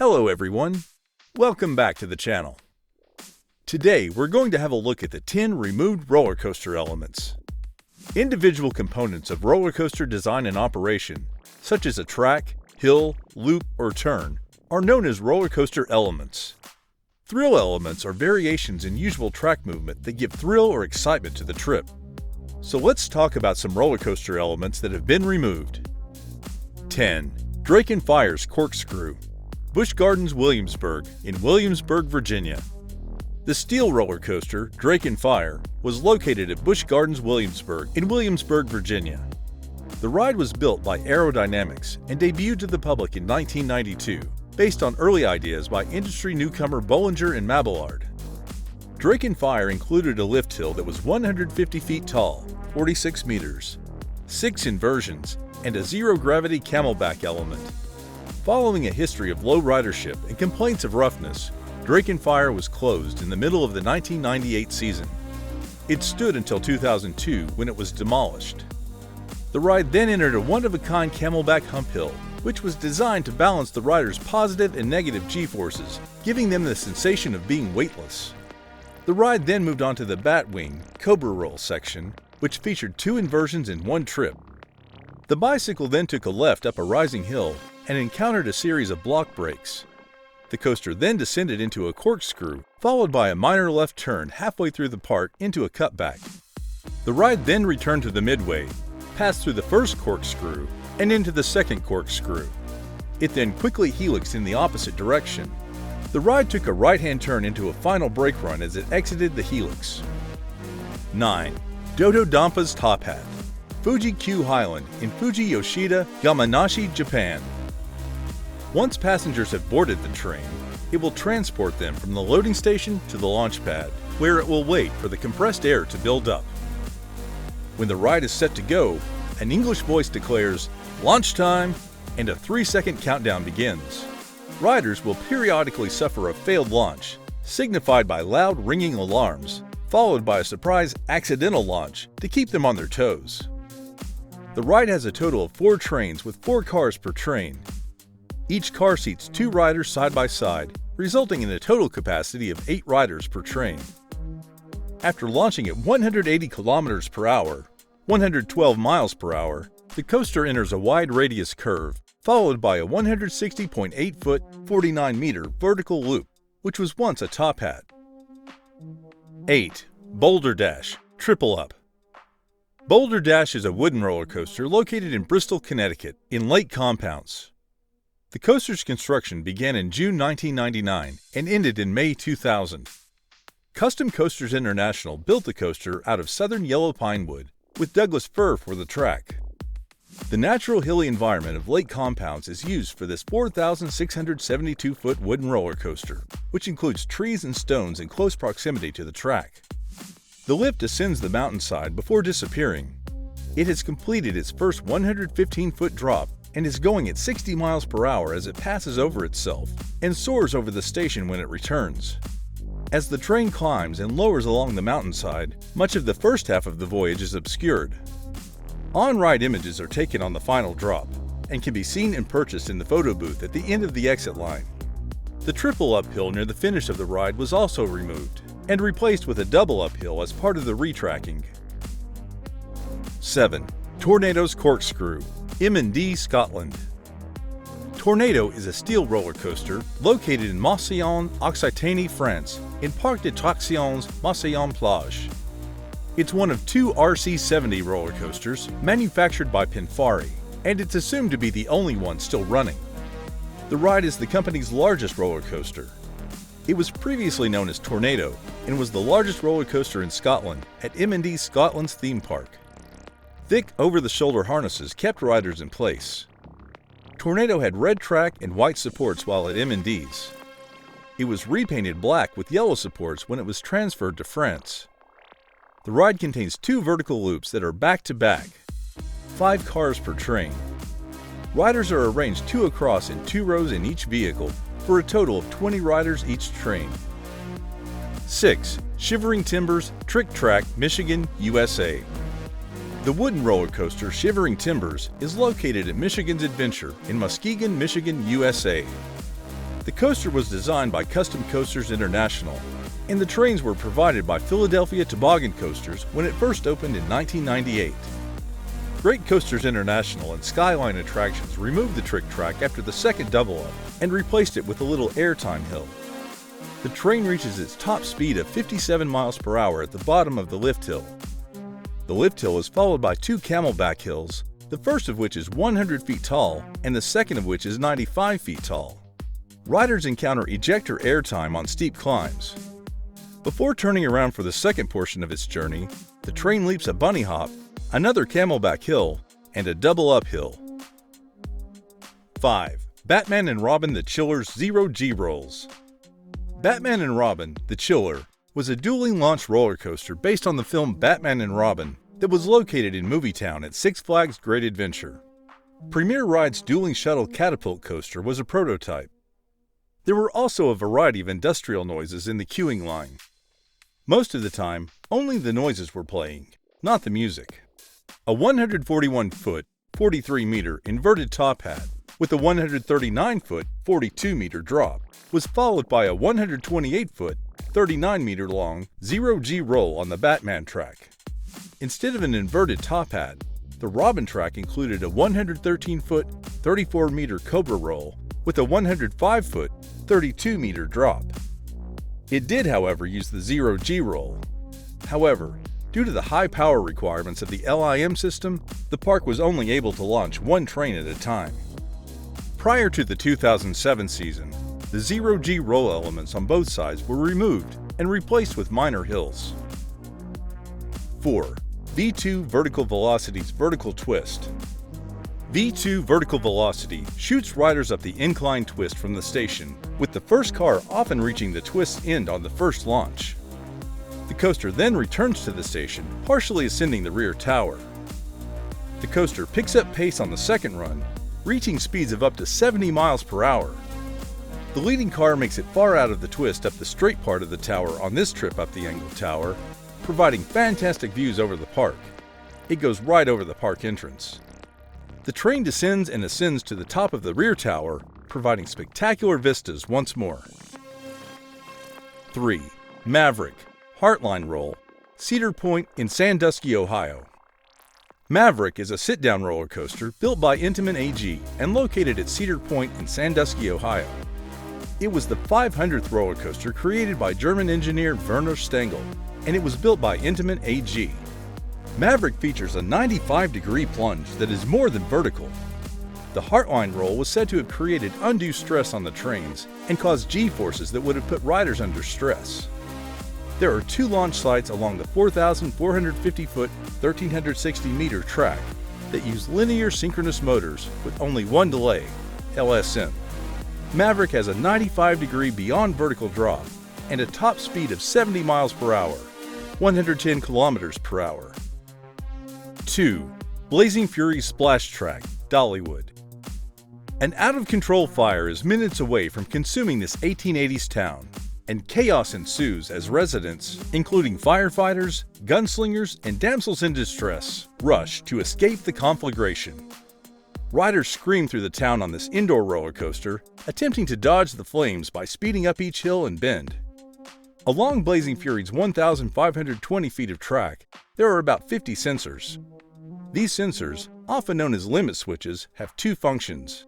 Hello everyone, welcome back to the channel. Today we're going to have a look at the 10 removed roller coaster elements. Individual components of roller coaster design and operation, such as a track, hill, loop, or turn, are known as roller coaster elements. Thrill elements are variations in usual track movement that give thrill or excitement to the trip. So let's talk about some roller coaster elements that have been removed. 10. Drake and Fire's Corkscrew, Busch Gardens Williamsburg in Williamsburg, Virginia. The steel roller coaster, Drake and Fire, was located at Busch Gardens Williamsburg in Williamsburg, Virginia. The ride was built by Aerodynamics and debuted to the public in 1992, based on early ideas by industry newcomer Bollinger and Mabillard. Drake and Fire included a lift hill that was 150 feet tall, 46 meters, 6 inversions, and a zero-gravity camelback element. Following a history of low ridership and complaints of roughness, Drake and Fire was closed in the middle of the 1998 season. It stood until 2002 when it was demolished. The ride then entered a one-of-a-kind camelback hump hill, which was designed to balance the rider's positive and negative G-forces, giving them the sensation of being weightless. The ride then moved on to the Batwing Cobra Roll section, which featured 2 inversions in one trip. The bicycle then took a left up a rising hill and encountered a series of block breaks. The coaster then descended into a corkscrew, followed by a minor left turn halfway through the part into a cutback. The ride then returned to the midway, passed through the first corkscrew, and into the second corkscrew. It then quickly helixed in the opposite direction. The ride took a right-hand turn into a final brake run as it exited the helix. 9. Dodo Dampa's Top Hat, Fuji Q Highland in Fuji Yoshida, Yamanashi, Japan. Once passengers have boarded the train, it will transport them from the loading station to the launch pad, where it will wait for the compressed air to build up. When the ride is set to go, an English voice declares, "Launch time," and a 3-second countdown begins. Riders will periodically suffer a failed launch, signified by loud ringing alarms, followed by a surprise accidental launch to keep them on their toes. The ride has a total of 4 trains with 4 cars per train. Each car seats 2 riders side by side, resulting in a total capacity of 8 riders per train. After launching at 180 kilometers per hour, 112 miles per hour, the coaster enters a wide radius curve, followed by a 160.8-foot, 49-meter vertical loop, which was once a top hat. 8. Boulder Dash, Triple Up. Boulder Dash is a wooden roller coaster located in Bristol, Connecticut, in Lake Compounce. The coaster's construction began in June 1999 and ended in May 2000. Custom Coasters International built the coaster out of southern yellow pine wood, with Douglas fir for the track. The natural hilly environment of Lake Compounce is used for this 4,672-foot wooden roller coaster, which includes trees and stones in close proximity to the track. The lift ascends the mountainside before disappearing. It has completed its first 115-foot drop and is going at 60 miles per hour as it passes over itself and soars over the station when it returns. As the train climbs and lowers along the mountainside, much of the first half of the voyage is obscured. On-ride images are taken on the final drop and can be seen and purchased in the photo booth at the end of the exit line. The triple uphill near the finish of the ride was also removed and replaced with a double uphill as part of the retracking. 7. Tornado's Corkscrew, M&D, Scotland. Tornado is a steel roller coaster located in Massillon-Occitanie, France, in Parc d'Attractions Massillon-Plage. It's one of 2 RC70 roller coasters manufactured by Pinfari, and it's assumed to be the only one still running. The ride is the company's largest roller coaster. It was previously known as Tornado and was the largest roller coaster in Scotland at M&D Scotland's theme park. Thick over-the-shoulder harnesses kept riders in place. Tornado had red track and white supports while at M&D's. It was repainted black with yellow supports when it was transferred to France. The ride contains 2 vertical loops that are back-to-back, 5 cars per train. Riders are arranged 2 across in 2 rows in each vehicle for a total of 20 riders each train. 6. Shivering Timbers Trick Track, Michigan, USA. The wooden roller coaster Shivering Timbers is located at Michigan's Adventure in Muskegon, Michigan, USA. The coaster was designed by Custom Coasters International, and the trains were provided by Philadelphia Toboggan Coasters when it first opened in 1998. Great Coasters International and Skyline Attractions removed the trick track after the second double-up and replaced it with a little airtime hill. The train reaches its top speed of 57 miles per hour at the bottom of the lift hill. The lift hill is followed by two camelback hills, the first of which is 100 feet tall and the second of which is 95 feet tall. Riders encounter ejector airtime on steep climbs. Before turning around for the second portion of its journey, the train leaps a bunny hop, another camelback hill, and a double uphill. 5. Batman and Robin the Chiller's Zero-G Rolls. Batman and Robin, the Chiller, was a dueling launch roller coaster based on the film Batman and Robin that was located in Movietown at Six Flags Great Adventure. Premier Ride's dueling shuttle catapult coaster was a prototype. There were also a variety of industrial noises in the queuing line. Most of the time, only the noises were playing, not the music. A 141-foot, 43-meter inverted top hat with a 139-foot, 42-meter drop was followed by a 128-foot, 39-meter long zero-G roll on the Batman track. Instead of an inverted top hat, the Robin track included a 113-foot, 34-meter Cobra roll with a 105-foot, 32-meter drop. It did, however, use the zero-G roll. However, due to the high power requirements of the LIM system, the park was only able to launch one train at a time. Prior to the 2007 season, the zero-G roll elements on both sides were removed and replaced with minor hills. 4. V2 Vertical Velocity's Vertical Twist. V2 Vertical Velocity shoots riders up the incline twist from the station, with the first car often reaching the twist's end on the first launch. The coaster then returns to the station, partially ascending the rear tower. The coaster picks up pace on the second run, reaching speeds of up to 70 miles per hour. The leading car makes it far out of the twist up the straight part of the tower on this trip up the angled tower, providing fantastic views over the park. It goes right over the park entrance. The train descends and ascends to the top of the rear tower, providing spectacular vistas once more. 3. Maverick Heartline Roll, Cedar Point in Sandusky, Ohio. Maverick is a sit-down roller coaster built by Intamin AG and located at Cedar Point in Sandusky, Ohio. It was the 500th roller coaster created by German engineer Werner Stengel, and it was built by Intamin AG. Maverick features a 95-degree plunge that is more than vertical. The Heartline Roll was said to have created undue stress on the trains and caused G-forces that would have put riders under stress. There are two launch sites along the 4,450-foot, 1,360-meter track that use linear synchronous motors with only one delay, LSM. Maverick has a 95-degree beyond vertical drop and a top speed of 70 miles per hour, 110 kilometers per hour. 2. Blazing Fury Splash Track, Dollywood. An out-of-control fire is minutes away from consuming this 1880s town, and chaos ensues as residents, including firefighters, gunslingers, and damsels in distress, rush to escape the conflagration. Riders scream through the town on this indoor roller coaster, attempting to dodge the flames by speeding up each hill and bend. Along Blazing Fury's 1,520 feet of track, there are about 50 sensors. These sensors, often known as limit switches, have two functions.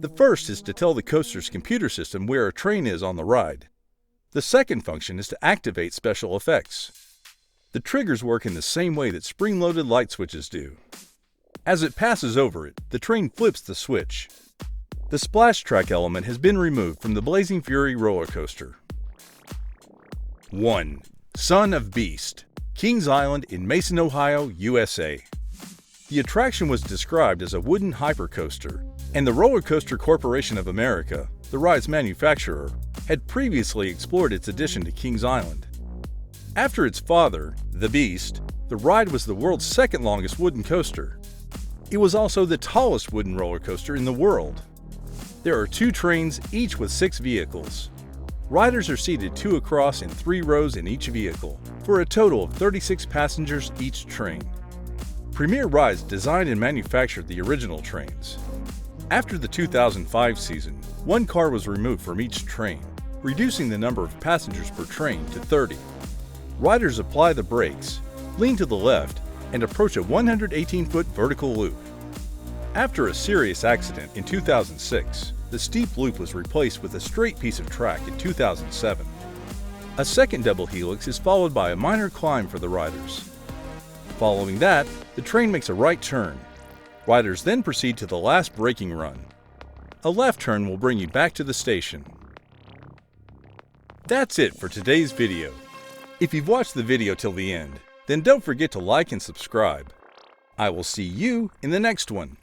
The first is to tell the coaster's computer system where a train is on the ride. The second function is to activate special effects. The triggers work in the same way that spring-loaded light switches do. As it passes over it, the train flips the switch. The splash track element has been removed from the Blazing Fury roller coaster. 1. Son of Beast, Kings Island in Mason, Ohio, USA. The attraction was described as a wooden hypercoaster, and the Roller Coaster Corporation of America, the ride's manufacturer, had previously explored its addition to Kings Island. After its father, the Beast, the ride was the world's second longest wooden coaster. It was also the tallest wooden roller coaster in the world. There are two trains, each with 6 vehicles. Riders are seated 2 across in 3 rows in each vehicle, for a total of 36 passengers each train. Premier Rides designed and manufactured the original trains. After the 2005 season, one car was removed from each train, reducing the number of passengers per train to 30. Riders apply the brakes, lean to the left, and approach a 118-foot vertical loop. After a serious accident in 2006, the steep loop was replaced with a straight piece of track in 2007. A second double helix is followed by a minor climb for the riders. Following that, the train makes a right turn. Riders then proceed to the last braking run. A left turn will bring you back to the station. That's it for today's video. If you've watched the video till the end, then don't forget to like and subscribe. I will see you in the next one.